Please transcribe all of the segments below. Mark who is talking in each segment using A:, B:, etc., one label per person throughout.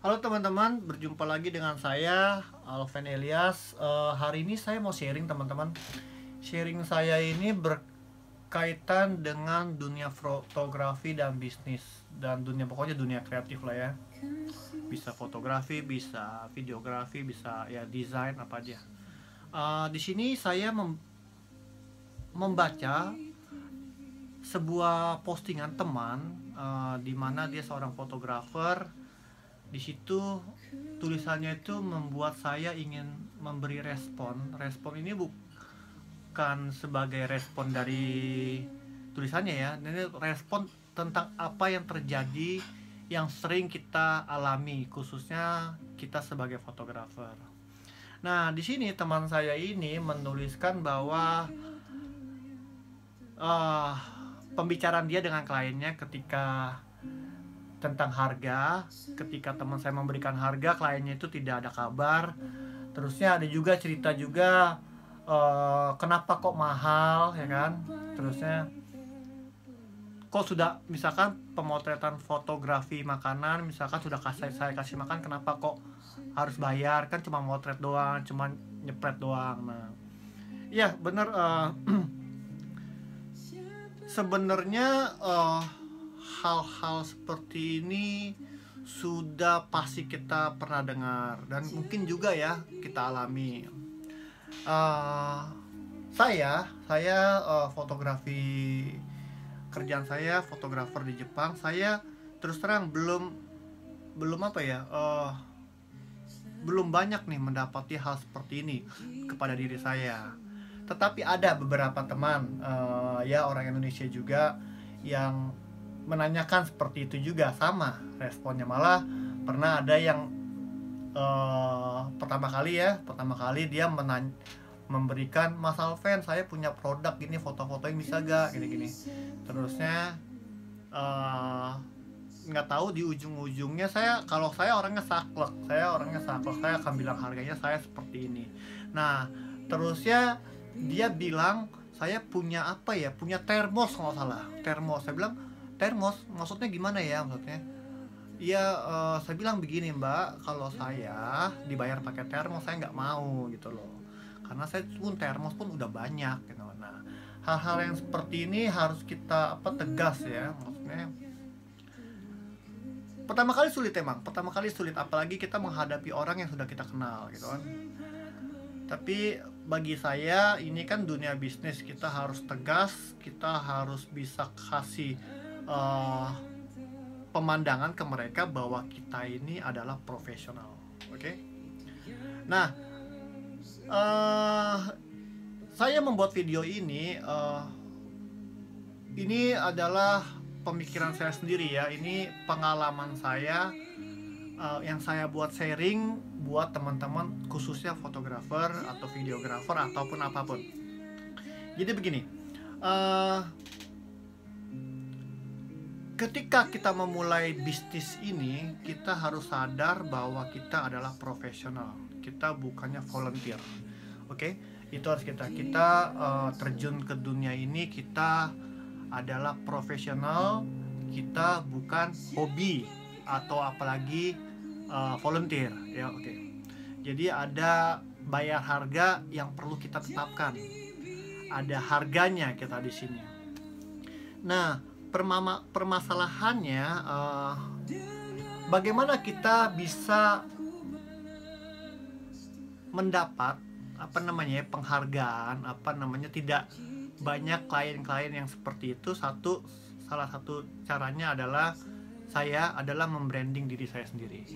A: Halo teman-teman, berjumpa lagi dengan saya Alven Elias. Hari ini saya mau sharing teman-teman. Sharing saya ini berkaitan dengan dunia fotografi dan bisnis dan dunia pokoknya dunia kreatif lah ya. Bisa fotografi, bisa videografi, bisa ya desain apa aja. Di sini saya membaca sebuah postingan teman di mana dia seorang fotografer. Di situ tulisannya itu membuat saya ingin memberi respon. Respon ini bukan sebagai respon dari tulisannya ya, ini respon tentang apa yang terjadi yang sering kita alami, khususnya kita sebagai fotografer. Nah, di sini teman saya ini menuliskan bahwa pembicaraan dia dengan kliennya ketika tentang harga, ketika teman saya memberikan harga, kliennya itu tidak ada kabar. Terusnya ada juga cerita juga kenapa kok mahal ya kan. Terusnya kok sudah misalkan pemotretan fotografi makanan, misalkan sudah saya kasih makan, kenapa kok harus bayar, kan cuma motret doang, cuma nyepret doang. Nah iya bener, sebenarnya hal-hal seperti ini sudah pasti kita pernah dengar dan mungkin juga ya kita alami. Saya fotografi, kerjaan saya fotografer di Jepang. Saya terus terang belum apa ya, belum banyak nih mendapati hal seperti ini kepada diri saya. Tetapi ada beberapa teman ya orang Indonesia juga yang menanyakan seperti itu juga, sama responnya. Malah pernah ada yang pertama kali dia memberikan, Mas Alven saya punya produk gini, foto-fotoin bisa gak gini-gini. Terusnya nggak tahu di ujung-ujungnya saya orangnya saklek, saya akan bilang harganya saya seperti ini. Nah terusnya dia bilang saya punya apa ya, punya termos kalau salah, termos. Saya bilang termos maksudnya gimana ya, maksudnya ya saya bilang begini mbak, kalau saya dibayar pakai termos saya nggak mau gitu loh, karena saya pun termos pun udah banyak gitu. Nah hal-hal yang seperti ini harus kita tegas ya, maksudnya pertama kali sulit apalagi kita menghadapi orang yang sudah kita kenal gitu kan. Tapi bagi saya ini kan dunia bisnis, kita harus tegas, kita harus bisa kasih pemandangan ke mereka bahwa kita ini adalah profesional. Oke? Nah, saya membuat video ini adalah pemikiran saya sendiri ya. Ini pengalaman saya yang saya buat sharing buat teman-teman, khususnya fotografer atau videografer ataupun apapun. Jadi begini, ketika kita memulai bisnis ini, kita harus sadar bahwa kita adalah profesional. Kita bukannya volunteer. Oke? Itu harus kita terjun ke dunia ini, kita adalah profesional. Kita bukan hobi atau apalagi volunteer ya. Oke. Jadi ada bayar harga yang perlu kita tetapkan. Ada harganya kita di sini. Nah, permasalahannya bagaimana kita bisa mendapat penghargaan, tidak banyak klien-klien yang seperti itu. Salah satu caranya adalah saya membranding diri saya sendiri.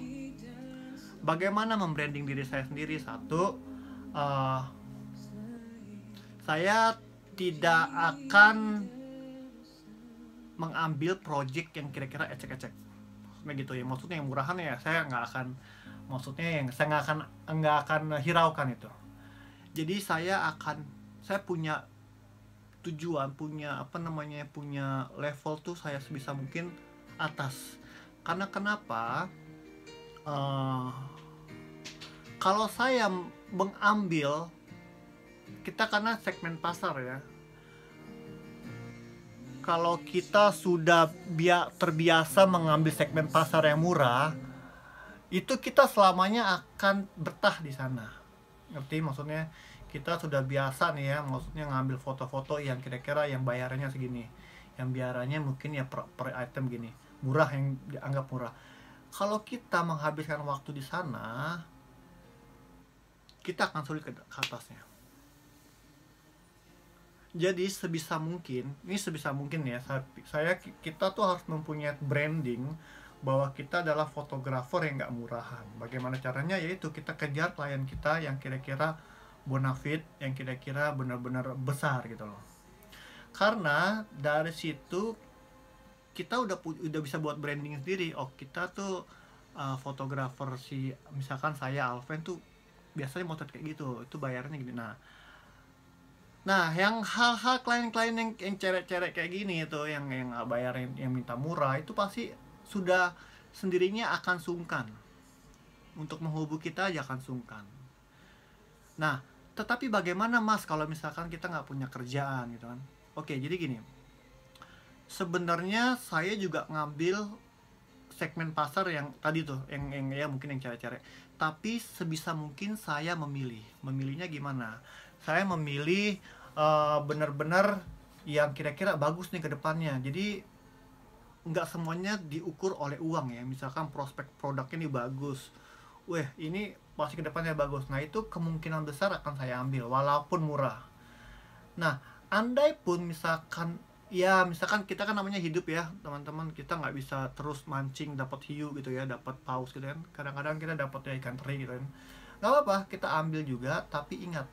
A: Bagaimana membranding diri saya sendiri? Satu, saya tidak akan mengambil project yang kira-kira ecek-ecek, begitu ya. Maksudnya yang murahan ya saya nggak akan hiraukan itu. Jadi saya punya tujuan, punya level tuh saya sebisa mungkin atas. Karena kenapa? Kalau saya mengambil, kita karena segmen pasar ya, kalau kita sudah terbiasa mengambil segmen pasar yang murah, itu kita selamanya akan betah di sana. Ngerti maksudnya? Kita sudah biasa nih ya, maksudnya ngambil foto-foto yang kira-kira yang bayarannya segini, yang biarannya mungkin ya per item gini, murah, yang dianggap murah. Kalau kita menghabiskan waktu di sana, kita akan sulit ke atasnya. Jadi sebisa mungkin, ini sebisa mungkin ya, kita tuh harus mempunyai branding bahwa kita adalah fotografer yang nggak murahan. Bagaimana caranya? Yaitu kita kejar klien kita yang kira-kira bonafit, yang kira-kira benar-benar besar gitu loh. Karena dari situ kita udah bisa buat branding sendiri. Oh, kita tuh fotografer, si misalkan saya Alven tuh biasanya motret kayak gitu, itu bayarnya gini. Nah, yang hal-hal klien-klien yang cerek-cerek kayak gini itu, yang bayar, yang minta murah, itu pasti sudah sendirinya akan sungkan untuk menghubungi kita, aja akan sungkan. Nah, tetapi bagaimana Mas kalau misalkan kita nggak punya kerjaan gitu kan? Oke, jadi gini, sebenarnya saya juga ngambil segmen pasar yang tadi tuh, yang ya mungkin yang cerek-cerek. Tapi sebisa mungkin saya memilihnya gimana? Saya memilih benar-benar yang kira-kira bagus nih ke depannya. Jadi nggak semuanya diukur oleh uang ya. Misalkan prospek produknya ini bagus, weh ini pasti ke depannya bagus. Nah, itu kemungkinan besar akan saya ambil walaupun murah. Nah, andai pun misalkan ya, misalkan kita kan namanya hidup ya teman-teman, kita nggak bisa terus mancing dapat hiu gitu ya, dapat paus gitu kan. Kadang-kadang kita dapat ya ikan teri gitu kan, nggak apa-apa, kita ambil juga. Tapi ingat,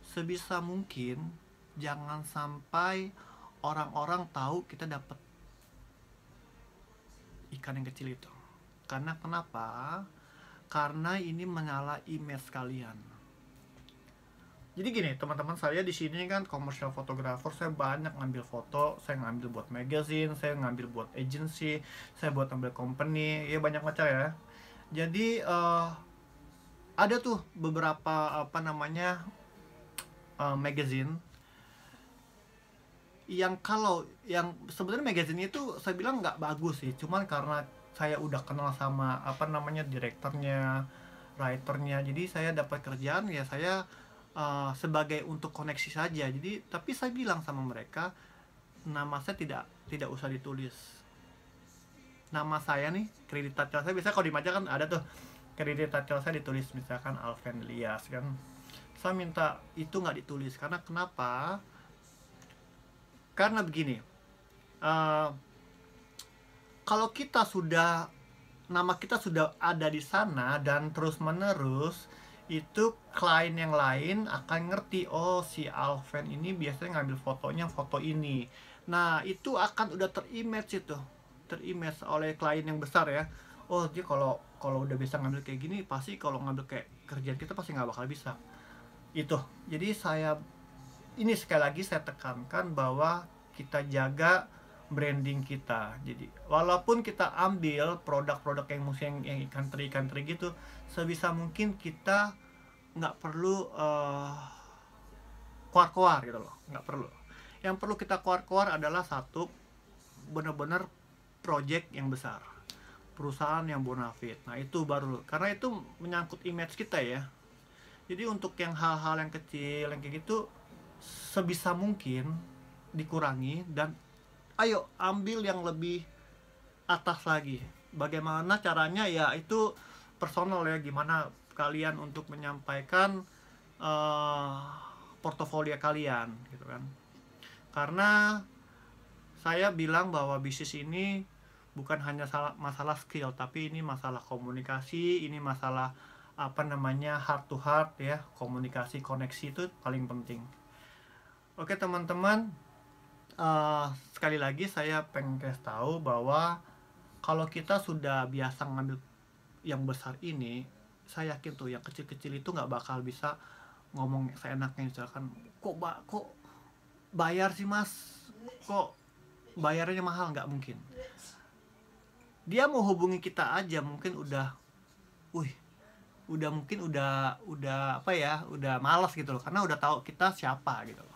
A: sebisa mungkin jangan sampai orang-orang tahu kita dapat ikan yang kecil itu. Karena kenapa? Karena ini menyala image kalian. Jadi gini teman-teman, saya di sini kan commercial photographer, saya banyak ngambil foto, saya ngambil buat magazine, saya ngambil buat agency, saya buat ngambil company, ya banyak macam ya. Jadi ada tuh beberapa magazine yang kalau yang sebenarnya magazine itu saya bilang nggak bagus sih, cuman karena saya udah kenal sama direkturnya, writernya, jadi saya dapat kerjaan ya, saya sebagai untuk koneksi saja. Jadi tapi saya bilang sama mereka, nama saya tidak usah ditulis. Nama saya nih, kredit title saya biasa kalau di majalah kan ada tuh kredit title saya ditulis misalkan Alven Lias kan. Saya minta itu nggak ditulis. Karena kenapa? Karena begini, kalau nama kita sudah ada di sana dan terus menerus, itu klien yang lain akan ngerti, oh si Alven ini biasanya ngambil fotonya foto ini. Nah, itu akan udah terimage oleh klien yang besar ya. Oh, dia kalau udah bisa ngambil kayak gini, pasti kalau ngambil kayak kerjaan kita pasti nggak bakal bisa. Itu. Jadi ini sekali lagi saya tekankan bahwa kita jaga branding kita. Jadi walaupun kita ambil produk-produk yang musim yang ikan teri gitu, sebisa mungkin kita nggak perlu keluar-keluar gitu loh, nggak perlu. Yang perlu kita keluar-keluar adalah satu, benar-benar project yang besar, perusahaan yang bonafit. Nah, itu baru, karena itu menyangkut image kita ya. Jadi untuk yang hal-hal yang kecil yang kayak gitu, sebisa mungkin dikurangi dan ayo ambil yang lebih atas lagi. Bagaimana caranya? Ya itu personal ya, gimana kalian untuk menyampaikan portofolio kalian gitu kan. Karena saya bilang bahwa bisnis ini bukan hanya masalah skill, tapi ini masalah komunikasi, ini masalah heart to heart ya, komunikasi, koneksi itu paling penting. Oke teman-teman, sekali lagi saya pengen kasih tahu bahwa kalau kita sudah biasa ngambil yang besar ini, saya yakin tuh yang kecil-kecil itu nggak bakal bisa ngomong seenaknya. Misalkan kok bayar sih mas, kok bayarnya mahal, nggak mungkin. Dia mau hubungi kita aja mungkin udah udah malas gitu loh, karena udah tahu kita siapa gitu loh.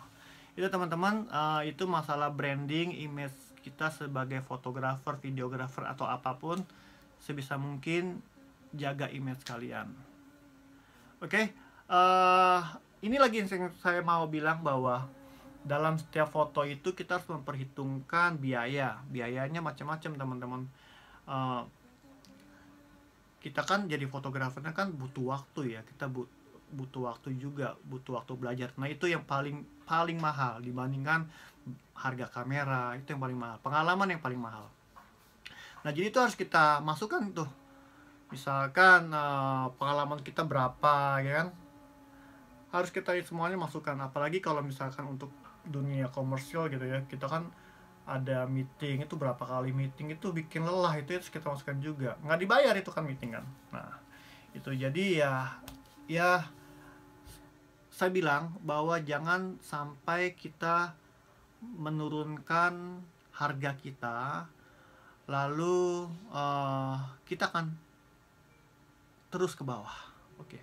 A: Itu teman-teman, itu masalah branding, image kita sebagai fotografer, videografer atau apapun. Sebisa mungkin jaga image kalian. Oke, ini lagi yang saya mau bilang bahwa dalam setiap foto itu kita harus memperhitungkan biayanya macam-macam teman-teman. Kita kan jadi fotografernya kan butuh waktu ya, kita butuh waktu juga, butuh waktu belajar. Nah itu yang paling mahal dibandingkan harga kamera, itu yang paling mahal, pengalaman yang paling mahal. Nah jadi itu harus kita masukkan tuh, misalkan pengalaman kita berapa ya kan, harus kita semuanya masukkan. Apalagi kalau misalkan untuk dunia komersial gitu ya, kita kan ada meeting, itu berapa kali meeting, itu bikin lelah, itu harus kita masukkan juga. Nggak dibayar itu kan meeting kan. Nah itu jadi ya saya bilang bahwa jangan sampai kita menurunkan harga kita, lalu kita akan terus ke bawah. Oke,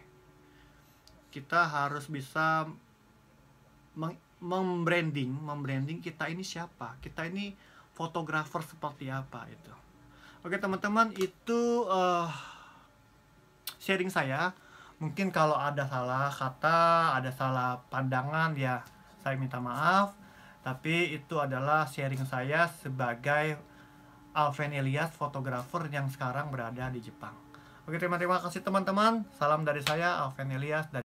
A: kita harus bisa membranding kita ini siapa, kita ini fotografer seperti apa itu. Oke teman-teman, itu sharing saya. Mungkin kalau ada salah kata, ada salah pandangan ya saya minta maaf. Tapi itu adalah sharing saya sebagai Alven Elias, fotografer yang sekarang berada di Jepang. Oke, terima kasih teman-teman. Salam dari saya, Alven Elias.